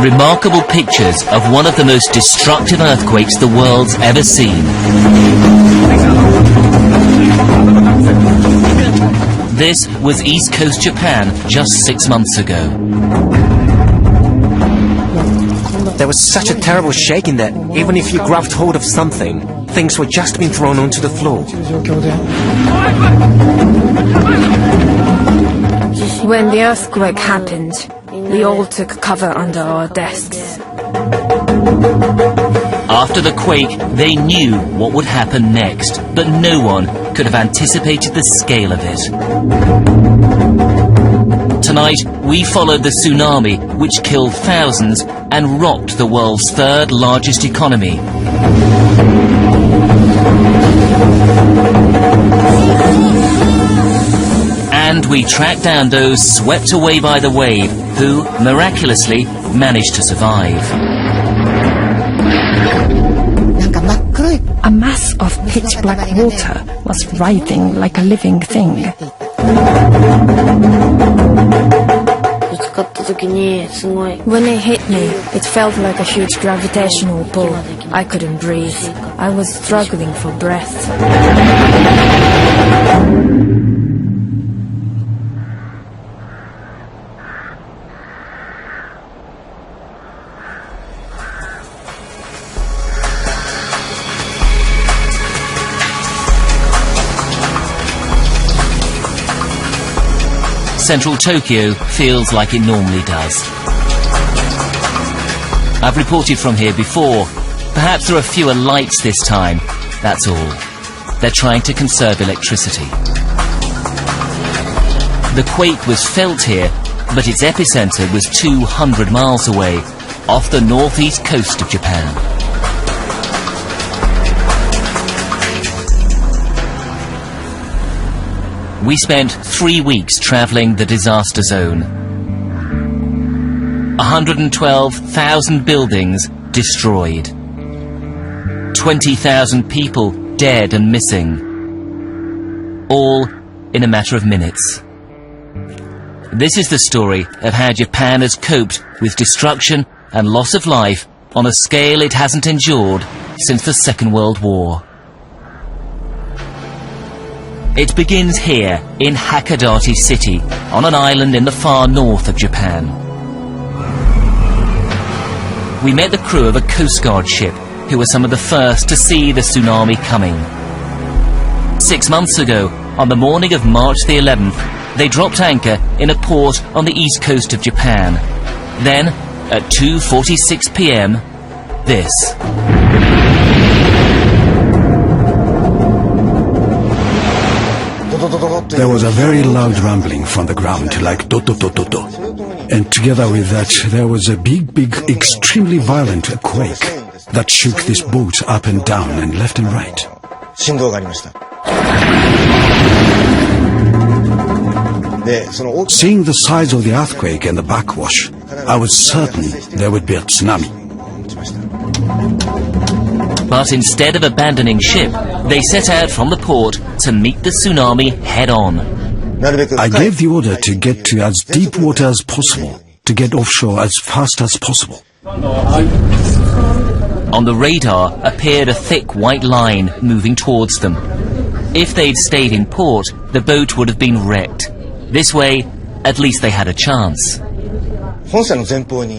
remarkable pictures of one of the most destructive earthquakes the world's ever seen. This was East Coast Japan just 6 months ago. There was such a terrible shaking that even if you grabbed hold of something, things were just being thrown onto the floor. When the earthquake happened, we all took cover under our desks. After the quake, they knew what would happen next, but no one could have anticipated the scale of it. Tonight, we followed the tsunami, which killed thousands and rocked the world's third largest economy. And we tracked down those swept away by the wave, who, miraculously, managed to survive. A mass of pitch-black water was writhing like a living thing. When it hit me, it felt like a huge gravitational pull. I couldn't breathe. I was struggling for breath. Central Tokyo feels like it normally does. I've reported from here before. Perhaps there are fewer lights this time, that's all. They're trying to conserve electricity. The quake was felt here, but its epicenter was 200 miles away, off the northeast coast of Japan. We spent 3 weeks travelling the disaster zone. 112,000 buildings destroyed. 20,000 people dead and missing. All in a matter of minutes. This is the story of how Japan has coped with destruction and loss of life on a scale it hasn't endured since the Second World War. It begins here in Hakodate City, on an island in the far north of Japan. We met the crew of a Coast Guard ship, who were some of the first to see the tsunami coming. 6 months ago, on the morning of March the 11th, they dropped anchor in a port on the east coast of Japan. Then, at 2:46 p.m, this. There was a very loud rumbling from the ground, like do-do-do-do-do. And together with that, there was a big, extremely violent quake that shook this boat up and down and left and right. Seeing the size of the earthquake and the backwash, I was certain there would be a tsunami. But instead of abandoning ship, they set out from the port to meet the tsunami head-on. I gave the order to get to as deep water as possible, to get offshore as fast as possible. On the radar appeared a thick white line moving towards them. If they'd stayed in port, the boat would have been wrecked. This way, at least they had a chance.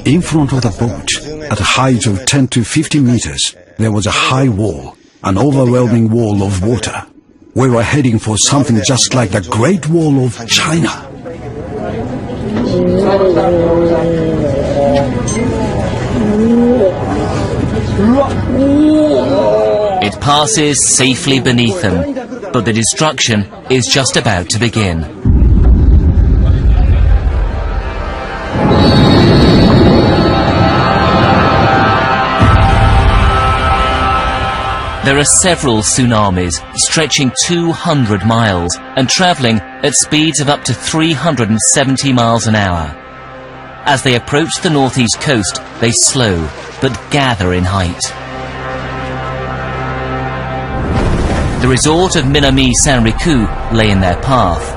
In front of the boat, at a height of 10 to 15 meters, there was a high wall, an overwhelming wall of water. We were heading for something just like the Great Wall of China. It passes safely beneath them, but the destruction is just about to begin. There are several tsunamis stretching 200 miles and travelling at speeds of up to 370 miles an hour. As they approach the northeast coast, they slow, but gather in height. The resort of Minami Sanriku lay in their path.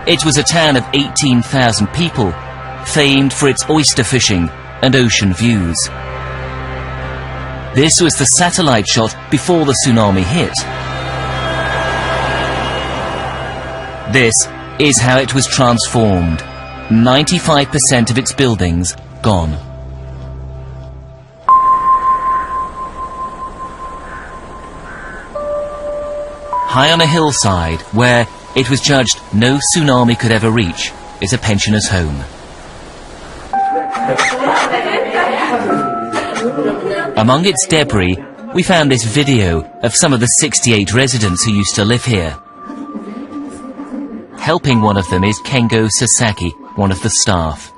It was a town of 18,000 people, famed for its oyster fishing and ocean views. This was the satellite shot before the tsunami hit. This is how it was transformed. 95% of its buildings gone. High on a hillside, where it was judged no tsunami could ever reach, is a pensioner's home. Among its debris, we found this video of some of the 68 residents who used to live here. Helping one of them is Kengo Sasaki, one of the staff.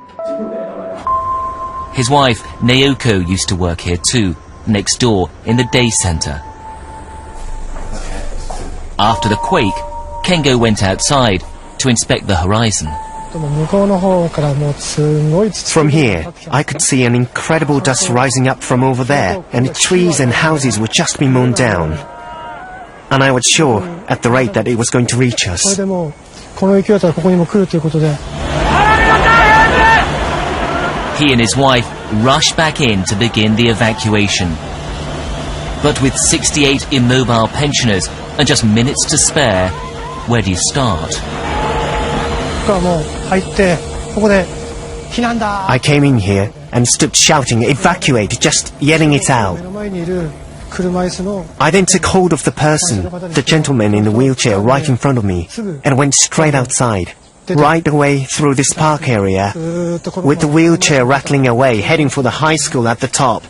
His wife, Naoko, used to work here too, next door in the day centre. After the quake, Kengo went outside to inspect the horizon. From here, I could see an incredible dust rising up from over there, and the trees and houses would just be mown down. And I was sure, at the rate that it was going to reach us. He and his wife rushed back in to begin the evacuation. But with 68 immobile pensioners and just minutes to spare, where do you start? I came in here and stood shouting, "Evacuate," just yelling it out. I then took hold of the person, the gentleman in the wheelchair right in front of me, and went straight outside, right away through this park area, with the wheelchair rattling away, heading for the high school at the top.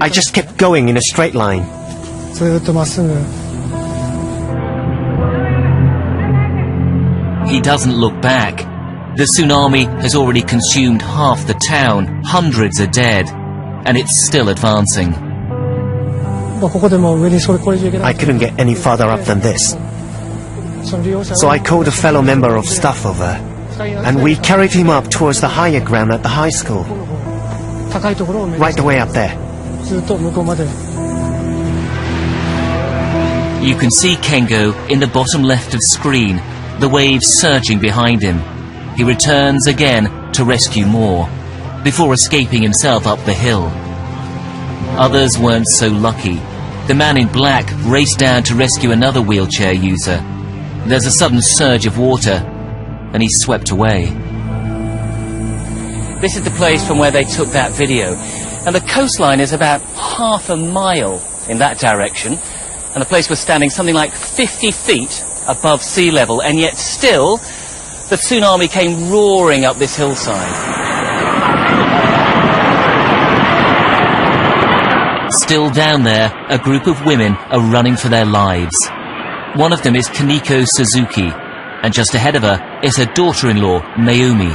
I just kept going in a straight line. He doesn't look back. The tsunami has already consumed half the town, hundreds are dead, and it's still advancing. I couldn't get any farther up than this. So I called a fellow member of staff over, and we carried him up towards the higher ground at the high school. Right away up there. You can see Kengo in the bottom left of screen, the waves surging behind him. He returns again to rescue more, before escaping himself up the hill. Others weren't so lucky. The man in black raced down to rescue another wheelchair user. There's a sudden surge of water, and he's swept away. This is the place from where they took that video, and the coastline is about half a mile in that direction, and the place was standing something like 50 feet above sea level, and yet still the tsunami came roaring up this hillside. Still down there, a group of women are running for their lives. One of them is Kaneko Suzuki, and just ahead of her is her daughter-in-law, Naomi.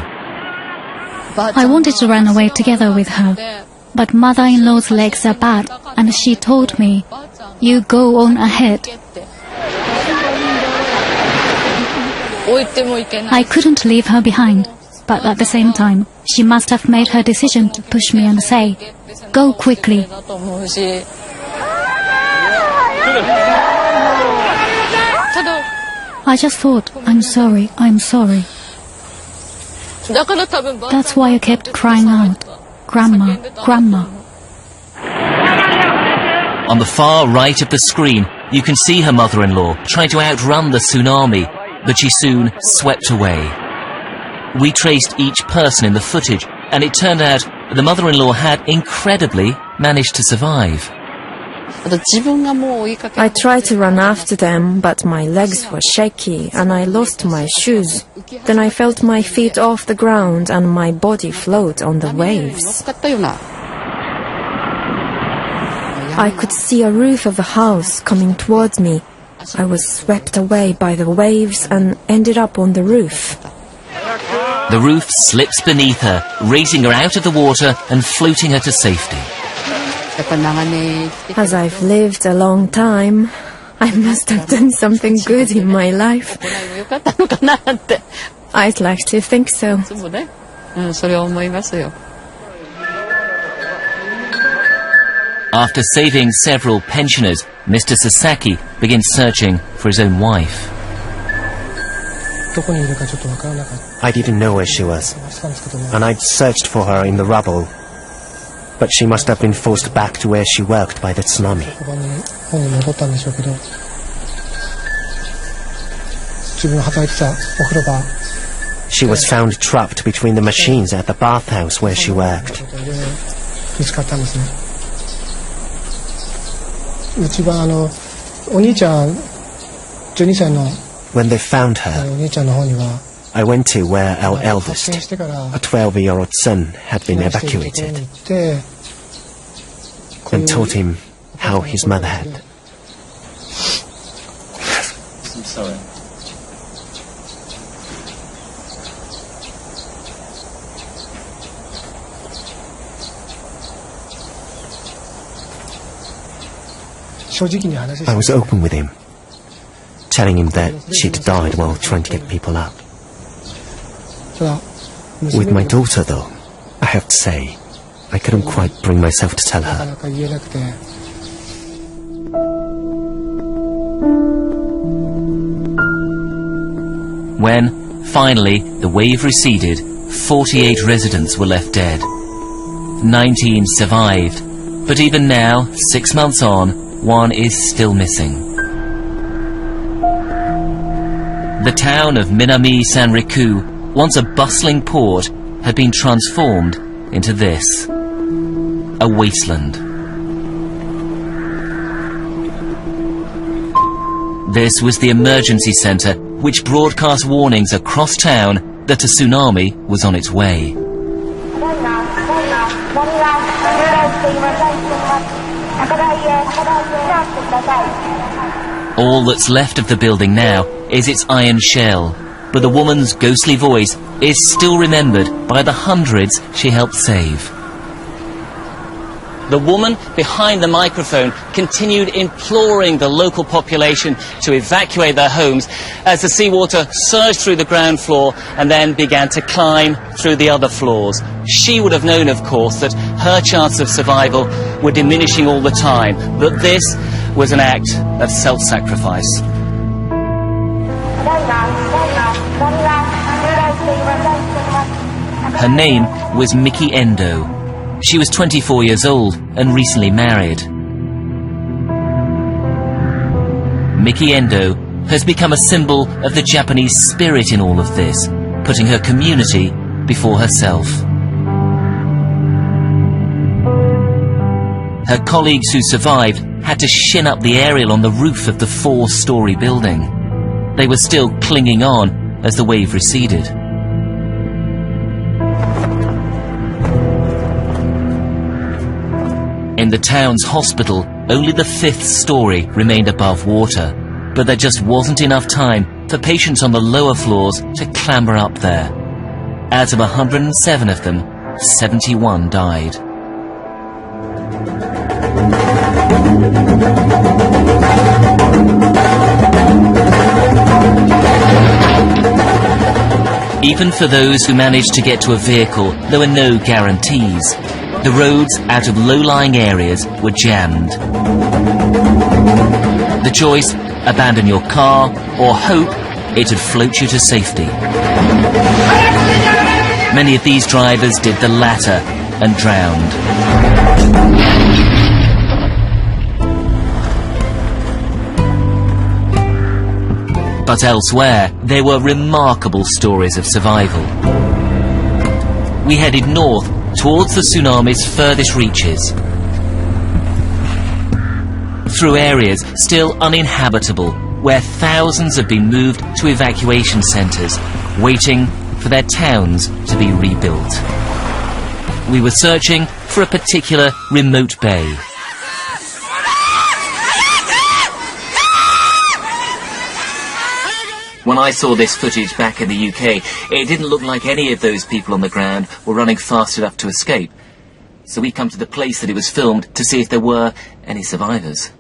I wanted to run away together with her, but mother-in-law's legs are bad, and she told me, "You go on ahead." I couldn't leave her behind, but at the same time, she must have made her decision to push me and say, "Go quickly." I just thought, I'm sorry. That's why I kept crying out, "Grandma, Grandma." On the far right of the screen, you can see her mother-in-law trying to outrun the tsunami, but she soon swept away. We traced each person in the footage, and it turned out the mother-in-law had, incredibly, managed to survive. I tried to run after them, but my legs were shaky and I lost my shoes. Then I felt my feet off the ground and my body float on the waves. I could see a roof of a house coming towards me. I was swept away by the waves and ended up on the roof. The roof slips beneath her, raising her out of the water and floating her to safety. As I've lived a long time, I must have done something good in my life. I'd like to think so. After saving several pensioners, Mr. Sasaki begins searching for his own wife. I didn't know where she was, and I'd searched for her in the rubble. but she must have been forced back to where she worked by the tsunami. She was found trapped between the machines at the bathhouse where she worked. When they found her, I went to where our eldest, a 12-year-old son, had been evacuated, and told him how his mother had. I'm sorry. I was open with him, telling him that she'd died while trying to get people up. With my daughter, though, I have to say, I couldn't quite bring myself to tell her. When, finally, the wave receded, 48 residents were left dead. 19 survived, but even now, 6 months on, one is still missing. The town of Minami Sanriku, once a bustling port, had been transformed into this, a wasteland. This was the emergency centre, which broadcast warnings across town that a tsunami was on its way. All that's left of the building now is its iron shell, but the woman's ghostly voice is still remembered by the hundreds she helped save. The woman behind the microphone continued imploring the local population to evacuate their homes as the seawater surged through the ground floor and then began to climb through the other floors. She would have known, of course, that her chances of survival were diminishing all the time, that this was an act of self-sacrifice. Her name was Miki Endo. She was 24 years old and recently married. Miki Endo has become a symbol of the Japanese spirit in all of this, putting her community before herself. Her colleagues who survived had to shin up the aerial on the roof of the 4-story building. They were still clinging on as the wave receded. In the town's hospital, only the 5th story remained above water, but there just wasn't enough time for patients on the lower floors to clamber up there. Out of 107 of them, 71 died. Even for those who managed to get to a vehicle, there were no guarantees. The roads out of low-lying areas were jammed. The choice, abandon your car or hope it'd float you to safety. Many of these drivers did the latter and drowned. But elsewhere, there were remarkable stories of survival. We headed north towards the tsunami's furthest reaches, through areas still uninhabitable, where thousands have been moved to evacuation centres, waiting for their towns to be rebuilt. We were searching for a particular remote bay. When I saw this footage back in the UK, it didn't look like any of those people on the ground were running fast enough to escape. So we come to the place that it was filmed to see if there were any survivors.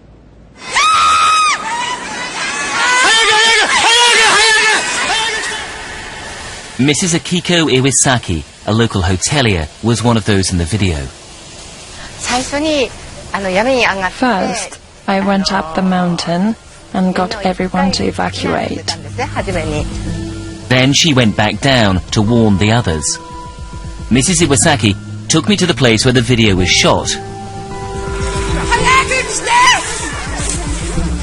Mrs. Akiko Iwasaki, a local hotelier, was one of those in the video. First, I went up the mountain and got everyone to evacuate. Then she went back down to warn the others. Mrs. Iwasaki took me to the place where the video was shot.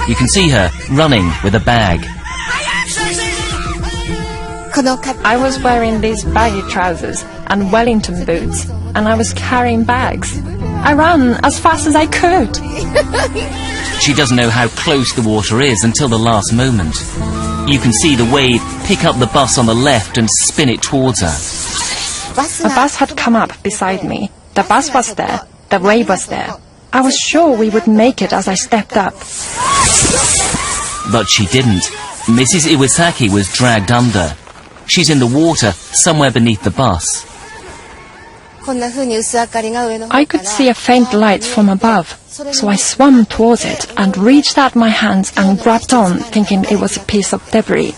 You can see her running with a bag. I was wearing these baggy trousers and Wellington boots, and I was carrying bags. I ran as fast as I could. She doesn't know how close the water is until the last moment. You can see the wave pick up the bus on the left and spin it towards her. A bus had come up beside me. The bus was there. The wave was there. I was sure we would make it as I stepped up. But she didn't. Mrs. Iwasaki was dragged under. She's in the water, somewhere beneath the bus. I could see a faint light from above, so I swam towards it and reached out my hands and grabbed on, thinking it was a piece of debris.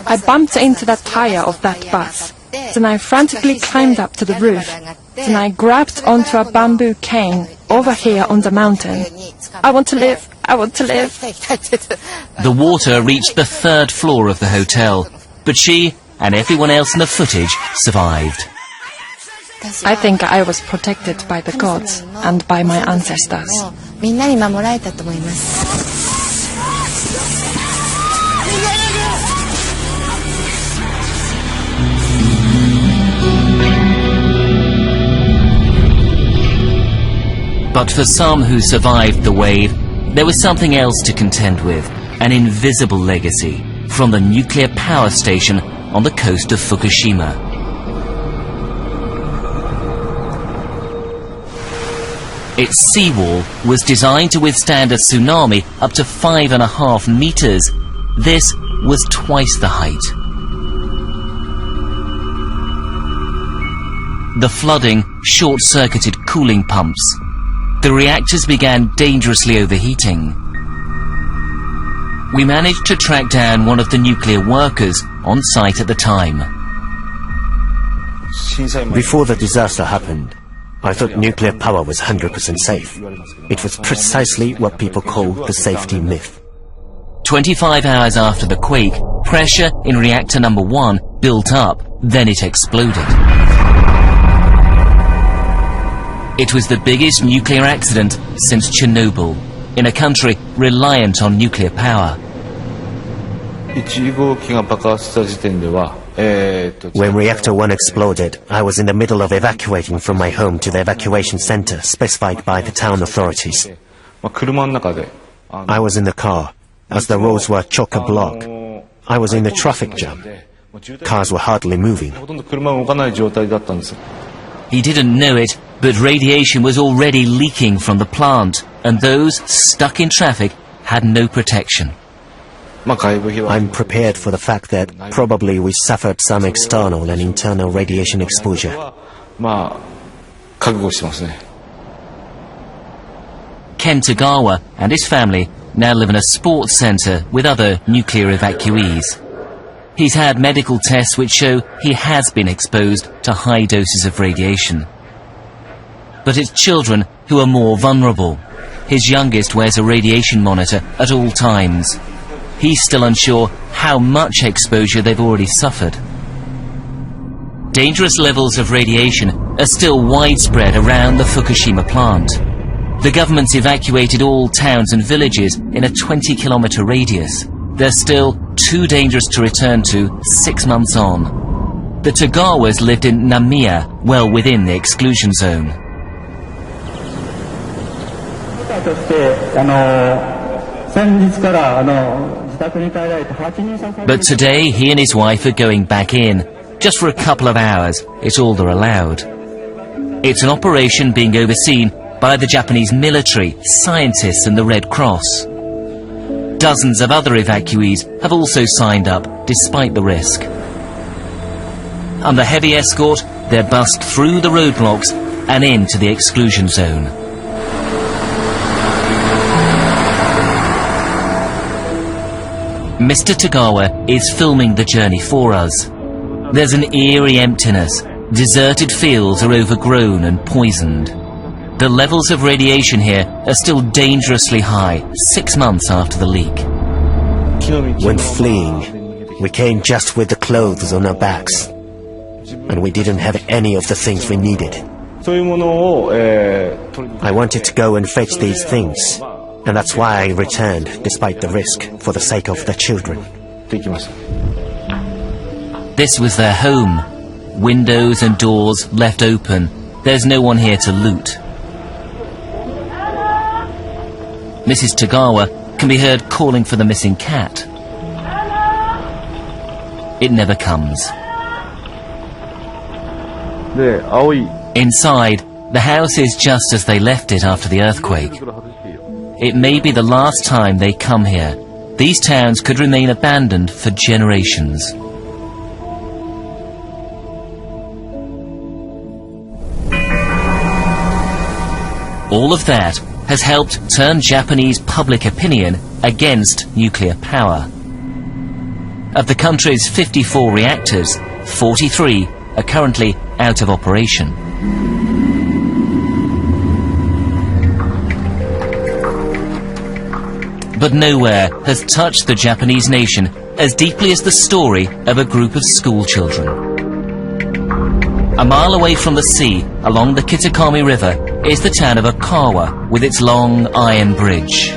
I bumped into the tire of that bus. Then I frantically climbed up to the roof. Then I grabbed onto a bamboo cane over here on the mountain. I want to live. I want to live. The water reached the 3rd floor of the hotel, but she and everyone else in the footage survived. I think I was protected by the gods and by my ancestors. But for some who survived the wave, there was something else to contend with, an invisible legacy from the nuclear power station on the coast of Fukushima. Its seawall was designed to withstand a tsunami up to 5.5 meters. This was twice the height. The flooding short-circuited cooling pumps. The reactors began dangerously overheating. We managed to track down one of the nuclear workers on site at the time. Before the disaster happened, I thought nuclear power was 100% safe. It was precisely what people call the safety myth. 25 hours after the quake, pressure in reactor number 1 built up, then it exploded. It was the biggest nuclear accident since Chernobyl, in a country reliant on nuclear power. When reactor 1 exploded, I was in the middle of evacuating from my home to the evacuation center specified by the town authorities. I was in the car, as the roads were chock-a-block. I was in the traffic jam. Cars were hardly moving. He didn't know it, but radiation was already leaking from the plant, and those stuck in traffic had no protection. I'm prepared for the fact that probably we suffered some external and internal radiation exposure. Ken Tagawa and his family now live in a sports center with other nuclear evacuees. He's had medical tests which show he has been exposed to high doses of radiation. But it's children who are more vulnerable. His youngest wears a radiation monitor at all times. He's still unsure how much exposure they've already suffered. Dangerous levels of radiation are still widespread around the Fukushima plant. The government's evacuated all towns and villages in a 20-kilometer radius. They're still too dangerous to return to 6 months on. The Tagawas lived in Namiya, well within the exclusion zone. But today he and his wife are going back in. Just for a couple of hours, it's all they're allowed. It's an operation being overseen by the Japanese military, scientists and the Red Cross. Dozens of other evacuees have also signed up, despite the risk. Under heavy escort, they're bussed through the roadblocks and into the exclusion zone. Mr. Tagawa is filming the journey for us. There's an eerie emptiness. Deserted fields are overgrown and poisoned. The levels of radiation here are still dangerously high, 6 months after the leak. When fleeing, we came just with the clothes on our backs, and we didn't have any of the things we needed. I wanted to go and fetch these things, and that's why I returned, despite the risk, for the sake of the children. This was their home. Windows and doors left open. There's no one here to loot. Mrs. Tagawa can be heard calling for the missing cat. It never comes. Inside, the house is just as they left it after the earthquake. It may be the last time they come here. These towns could remain abandoned for generations. All of that has helped turn Japanese public opinion against nuclear power. Of the country's 54 reactors, 43 are currently out of operation. But nowhere has touched the Japanese nation as deeply as the story of a group of school children. A mile away from the sea, along the Kitakami River, is the town of Okawa with its long iron bridge.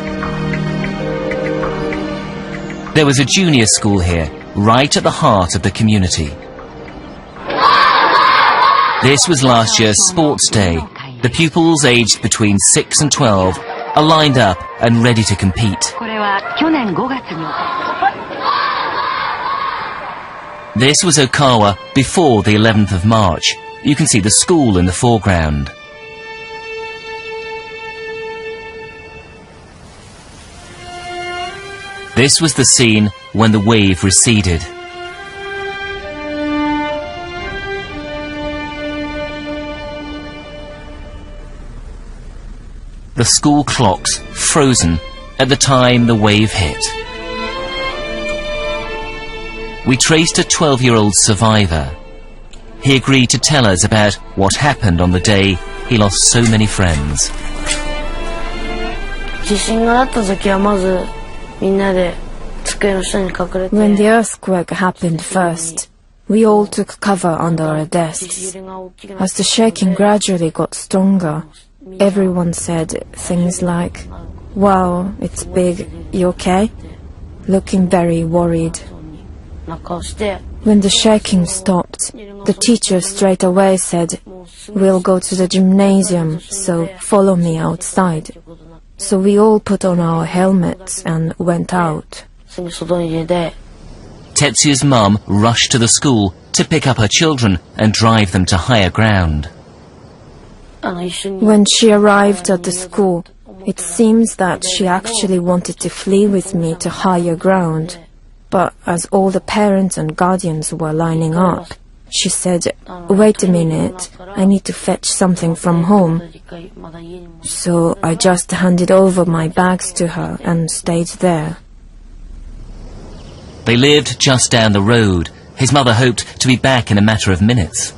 There was a junior school here, right at the heart of the community. This was last year's sports day. The pupils aged between 6 and 12 are lined up and ready to compete. This was Okawa before the 11th of March. You can see the school in the foreground. This was the scene when the wave receded. The school clocks frozen at the time the wave hit. We traced a 12-year-old survivor. He agreed to tell us about what happened on the day he lost so many friends. When the earthquake happened first, we all took cover under our desks. As the shaking gradually got stronger, everyone said things like, "Wow, it's big, you okay?" Looking very worried. When the shaking stopped, the teacher straight away said, "We'll go to the gymnasium, so follow me outside." So we all put on our helmets and went out. Tetsuya's mum rushed to the school to pick up her children and drive them to higher ground. When she arrived at the school, it seems that she actually wanted to flee with me to higher ground. But as all the parents and guardians were lining up, she said, "Wait a minute, I need to fetch something from home." So I just handed over my bags to her and stayed there. They lived just down the road. His mother hoped to be back in a matter of minutes.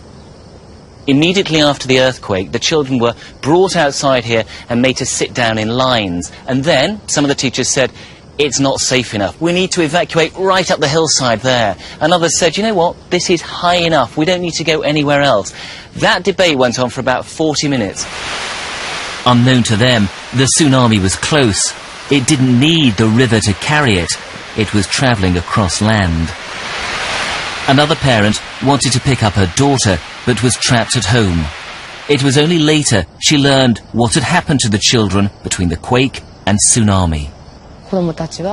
Immediately after the earthquake, the children were brought outside here and made to sit down in lines. And then some of the teachers said, "It's not safe enough. We need to evacuate right up the hillside there." And others said, "You know what? This is high enough. We don't need to go anywhere else." That debate went on for about 40 minutes. Unknown to them, the tsunami was close. It didn't need the river to carry it. It was travelling across land. Another parent wanted to pick up her daughter, but was trapped at home. It was only later she learned what had happened to the children between the quake and tsunami.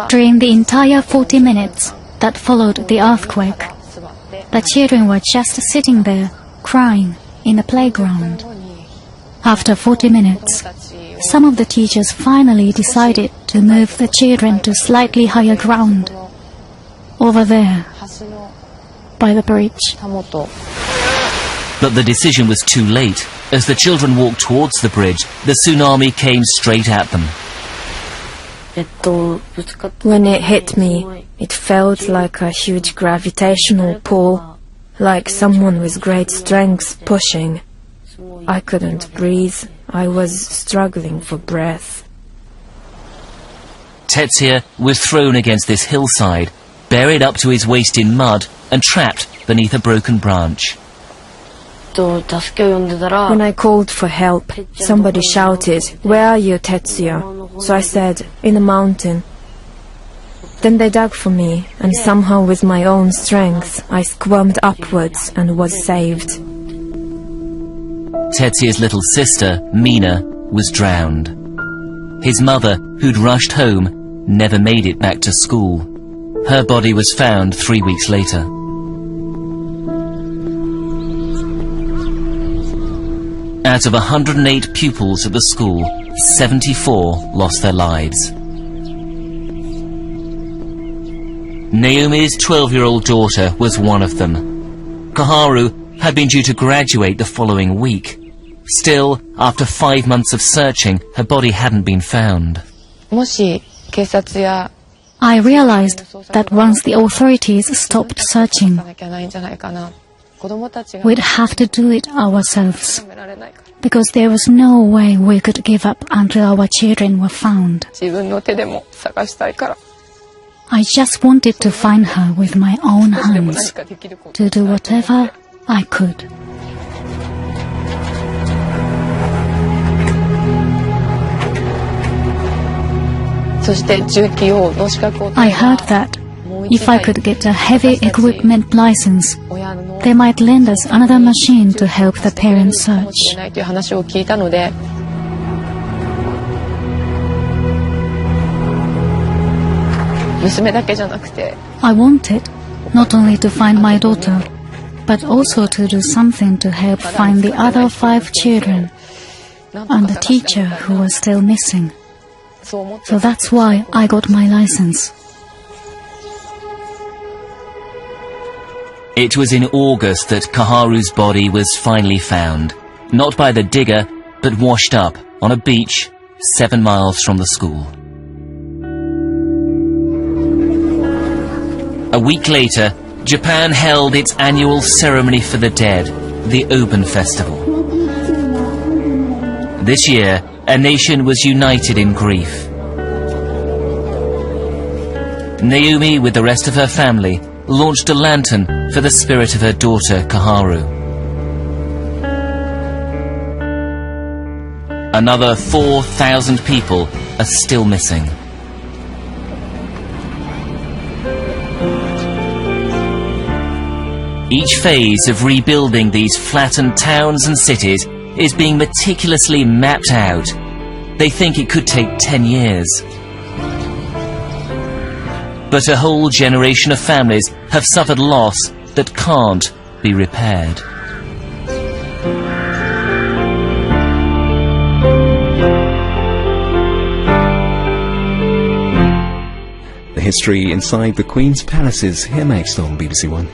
During the entire 40 minutes that followed the earthquake, the children were just sitting there, crying, in the playground. After 40 minutes, some of the teachers finally decided to move the children to slightly higher ground, over there, by the bridge. But the decision was too late. As the children walked towards the bridge, the tsunami came straight at them. When it hit me, it felt like a huge gravitational pull, like someone with great strength pushing. I couldn't breathe. I was struggling for breath. Tetsuya was thrown against this hillside, buried up to his waist in mud and trapped beneath a broken branch. When I called for help, somebody shouted, "Where are you, Tetsuya?" So I said, "In the mountain." Then they dug for me, and somehow with my own strength, I squirmed upwards and was saved. Tetsuya's little sister, Mina, was drowned. His mother, who'd rushed home, never made it back to school. Her body was found 3 weeks later. Out of 108 pupils at the school, 74 lost their lives. Naomi's 12-year-old daughter was one of them. Kaharu had been due to graduate the following week. Still, after 5 months of searching, her body hadn't been found. I realized that once the authorities stopped searching, we'd have to do it ourselves, because there was no way we could give up until our children were found. I just wanted to find her with my own hands, to do whatever I could. I heard that if I could get a heavy equipment license, they might lend us another machine to help the parents search. I wanted not only to find my daughter, but also to do something to help find the other 5 children and the teacher who was still missing. So that's why I got my license. It was in August that Kaharu's body was finally found, not by the digger, but washed up on a beach 7 miles from the school. A week later, Japan held its annual ceremony for the dead, the Open Festival. This year, a nation was united in grief. Naomi, with the rest of her family, launched a lantern for the spirit of her daughter, Kaharu. Another 4,000 people are still missing. Each phase of rebuilding these flattened towns and cities is being meticulously mapped out. They think it could take 10 years. But a whole generation of families have suffered loss that can't be repaired. The history inside the Queen's palaces, here next on BBC One.